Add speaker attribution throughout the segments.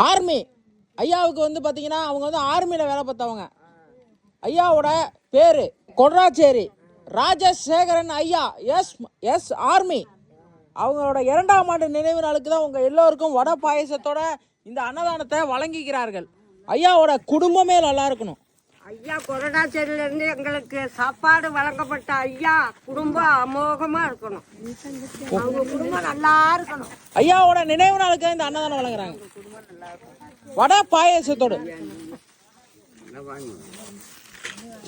Speaker 1: Army ஐயாவுக்கு வந்து பார்த்தீங்கன்னா அவங்க வந்து ஆர்மியில் வேலை பார்த்தவங்க. ஐயாவோட பேர் கொட்ராச்சேரி ராஜசேகரன் ஐயா. Ex army. அவங்களோட 2ஆம் ஆண்டு நினைவு நாளுக்கு தான் உங்கள் எல்லோருக்கும் வடை பாயசத்தோட இந்த அன்னதானத்தை வழங்கிக்கிறார்கள். ஐயாவோட குடும்பமே நல்லா இருக்கணும்.
Speaker 2: ஐயா கொரடாச்சேரியிலேருந்து எங்களுக்கு சாப்பாடு வழங்கப்பட்ட ஐயா குடும்பம் அமோகமாக இருக்கணும். அவங்க குடும்பம் நல்லா இருக்கணும்.
Speaker 1: ஐயாவோட நினைவு நாளுக்கு இந்த அன்னதானம் வழங்குறாங்க வடை பாயசத்தோடு.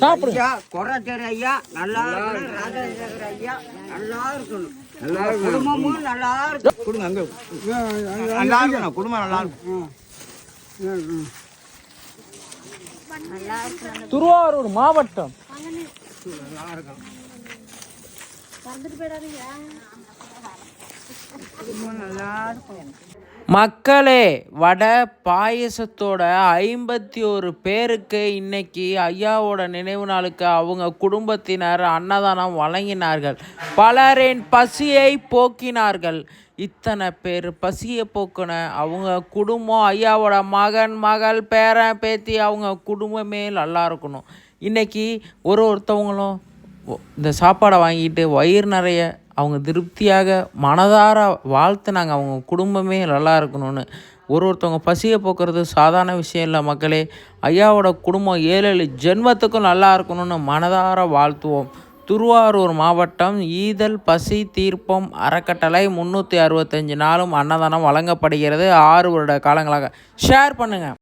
Speaker 1: சாப்பிடுங்க.
Speaker 2: கொரடாச்சேரி ஐயா நல்லா இருக்கணும். ராஜசேகர் ஐயா நல்லா இருக்கணும். குடும்பமும் நல்லா இருக்கும்.
Speaker 3: கொடுங்க அங்கே நல்லா இருக்கணும். குடும்பம் நல்லா இருக்கும்.
Speaker 1: திருவாரூர் மாவட்டம். மக்களே, வடை பாயசத்தோட 51 பேருக்கு இன்னைக்கு ஐயாவோட நினைவு நாளுக்கு அவங்க குடும்பத்தினர் அன்னதானம் வழங்கினார்கள். பலரின் பசியை போக்கினார்கள். இத்தனை பேர் பசியை போக்கின அவங்க குடும்பம், ஐயாவோட மகன் மகள் பேரன் பேத்தி, அவங்க குடும்பமே நல்லா இருக்கணும். இன்றைக்கி ஒருத்தவங்களும் இந்த சாப்பாடை வாங்கிட்டு வயிறு நிறைய அவங்க திருப்தியாக மனதார வாழ்த்துனாங்க. அவங்க குடும்பமே நல்லா இருக்கணும்னு. ஒருத்தவங்க பசியை போக்குறது சாதாரண விஷயம் இல்லை மக்களே. ஐயாவோட குடும்பம் 7 ஜென்மத்துக்கும் நல்லா இருக்கணும்னு மனதார வாழ்த்துவோம். திருவாரூர் மாவட்டம் ஈதல் பசி தீர்ப்பம் அறக்கட்டளை 365 நாளும் அன்னதானம் வழங்கப்படுகிறது. 6 வருட காலங்களாக. ஷேர் பண்ணுங்கள்.